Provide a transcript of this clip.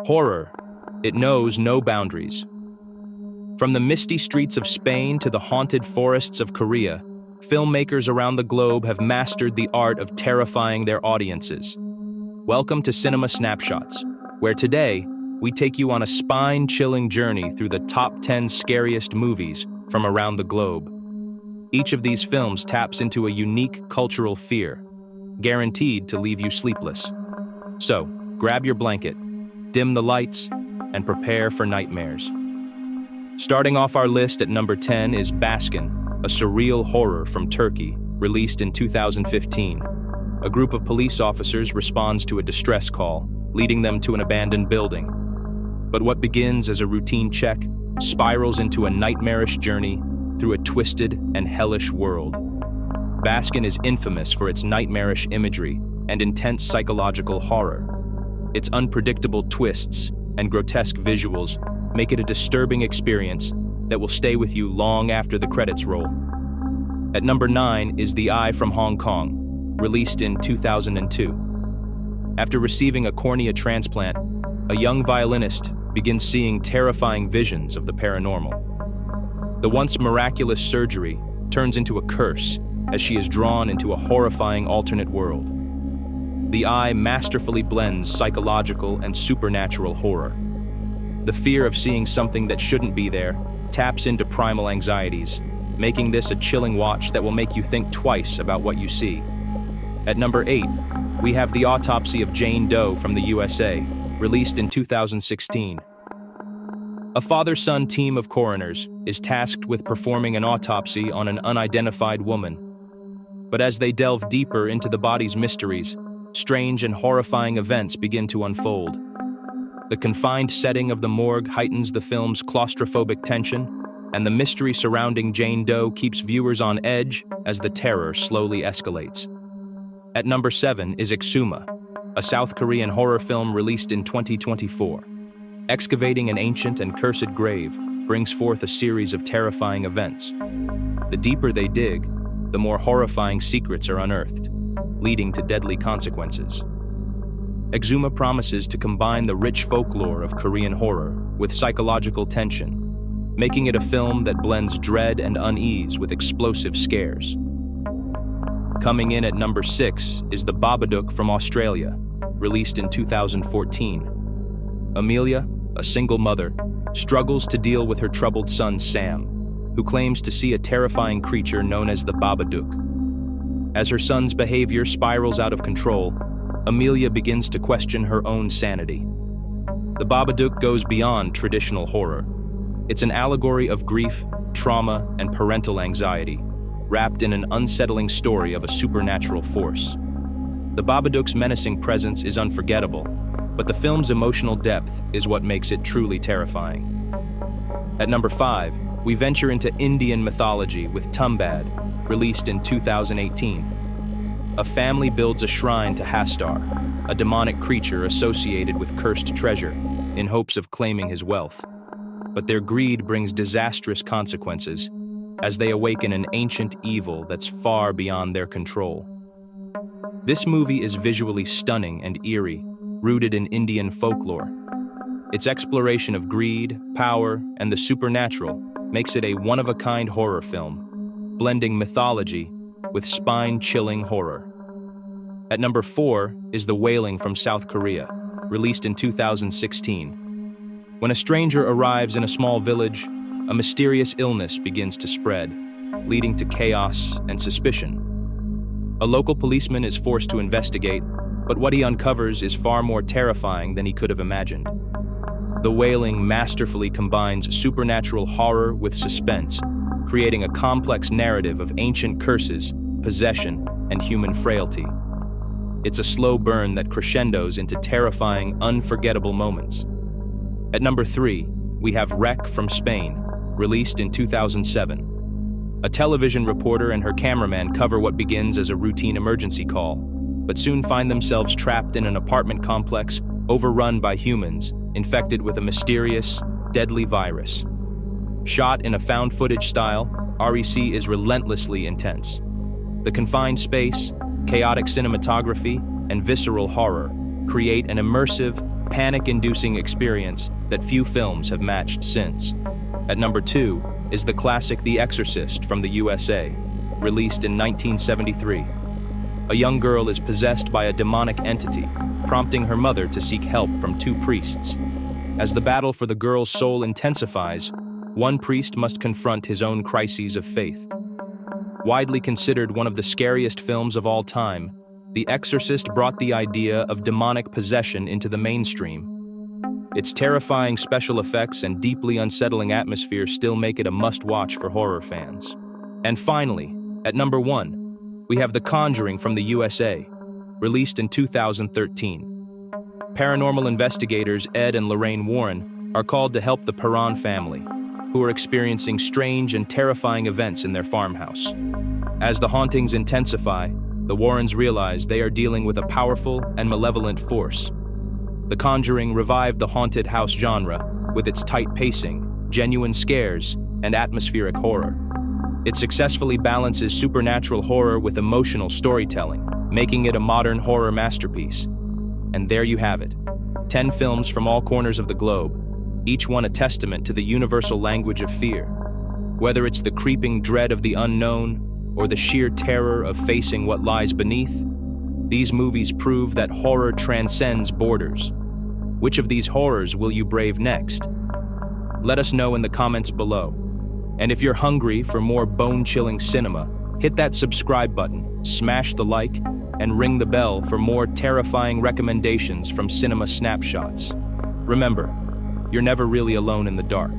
Horror. It knows no boundaries. From the misty streets of Spain to the haunted forests of Korea, filmmakers around the globe have mastered the art of terrifying their audiences. Welcome to Cinema Snapshots, where today we take you on a spine-chilling journey through the top 10 scariest movies from around the globe. Each of these films taps into a unique cultural fear, guaranteed to leave you sleepless. So, grab your blanket, dim the lights, and prepare for nightmares. Starting off our list at number 10 is Baskin, a surreal horror from Turkey, released in 2015. A group of police officers responds to a distress call, leading them to an abandoned building. But what begins as a routine check spirals into a nightmarish journey through a twisted and hellish world. Baskin is infamous for its nightmarish imagery and intense psychological horror. Its unpredictable twists and grotesque visuals make it a disturbing experience that will stay with you long after the credits roll. At number 9 is The Eye from Hong Kong, released in 2002. After receiving a cornea transplant, a young violinist begins seeing terrifying visions of the paranormal. The once miraculous surgery turns into a curse as she is drawn into a horrifying alternate world. The Eye masterfully blends psychological and supernatural horror. The fear of seeing something that shouldn't be there taps into primal anxieties, making this a chilling watch that will make you think twice about what you see. At number 8, we have The Autopsy of Jane Doe from the USA, released in 2016. A father-son team of coroners is tasked with performing an autopsy on an unidentified woman. But as they delve deeper into the body's mysteries, strange and horrifying events begin to unfold. The confined setting of the morgue heightens the film's claustrophobic tension, and the mystery surrounding Jane Doe keeps viewers on edge as the terror slowly escalates. At number 7 is Exuma, a South Korean horror film released in 2024. Excavating an ancient and cursed grave brings forth a series of terrifying events. The deeper they dig, the more horrifying secrets are unearthed, leading to deadly consequences. Exuma promises to combine the rich folklore of Korean horror with psychological tension, making it a film that blends dread and unease with explosive scares. Coming in at number 6 is The Babadook from Australia, released in 2014. Amelia, a single mother, struggles to deal with her troubled son Sam, who claims to see a terrifying creature known as the Babadook. As her son's behavior spirals out of control, Amelia begins to question her own sanity. The Babadook goes beyond traditional horror. It's an allegory of grief, trauma, and parental anxiety, wrapped in an unsettling story of a supernatural force. The Babadook's menacing presence is unforgettable, but the film's emotional depth is what makes it truly terrifying. At number 5, we venture into Indian mythology with Tumbad, released in 2018. A family builds a shrine to Hastar, a demonic creature associated with cursed treasure, in hopes of claiming his wealth. But their greed brings disastrous consequences, as they awaken an ancient evil that's far beyond their control. This movie is visually stunning and eerie, rooted in Indian folklore. Its exploration of greed, power, and the supernatural makes it a one-of-a-kind horror film, blending mythology with spine-chilling horror. At number 4 is The Wailing from South Korea, released in 2016. When a stranger arrives in a small village, a mysterious illness begins to spread, leading to chaos and suspicion. A local policeman is forced to investigate, but what he uncovers is far more terrifying than he could have imagined. The Wailing masterfully combines supernatural horror with suspense, creating a complex narrative of ancient curses, possession, and human frailty. It's a slow burn that crescendos into terrifying, unforgettable moments. At number 3, we have Wreck from Spain, released in 2007. A television reporter and her cameraman cover what begins as a routine emergency call, but soon find themselves trapped in an apartment complex overrun by humans infected with a mysterious, deadly virus. Shot in a found footage style, REC is relentlessly intense. The confined space, chaotic cinematography, and visceral horror create an immersive, panic-inducing experience that few films have matched since. At number 2 is the classic The Exorcist from the USA, released in 1973. A young girl is possessed by a demonic entity, prompting her mother to seek help from 2 priests. As the battle for the girl's soul intensifies, one priest must confront his own crises of faith. Widely considered one of the scariest films of all time, The Exorcist brought the idea of demonic possession into the mainstream. Its terrifying special effects and deeply unsettling atmosphere still make it a must-watch for horror fans. And finally, at number 1, we have The Conjuring from the USA, released in 2013. Paranormal investigators Ed and Lorraine Warren are called to help the Perron family, who are experiencing strange and terrifying events in their farmhouse. As the hauntings intensify, the Warrens realize they are dealing with a powerful and malevolent force. The Conjuring revived the haunted house genre with its tight pacing, genuine scares, and atmospheric horror. It successfully balances supernatural horror with emotional storytelling, making it a modern horror masterpiece. And there you have it, 10 films from all corners of the globe, each one a testament to the universal language of fear. Whether it's the creeping dread of the unknown or the sheer terror of facing what lies beneath, these movies prove that horror transcends borders. Which of these horrors will you brave next? Let us know in the comments below. And if you're hungry for more bone-chilling cinema, hit that subscribe button, smash the like, and ring the bell for more terrifying recommendations from Cinema Snapshots. Remember, you're never really alone in the dark.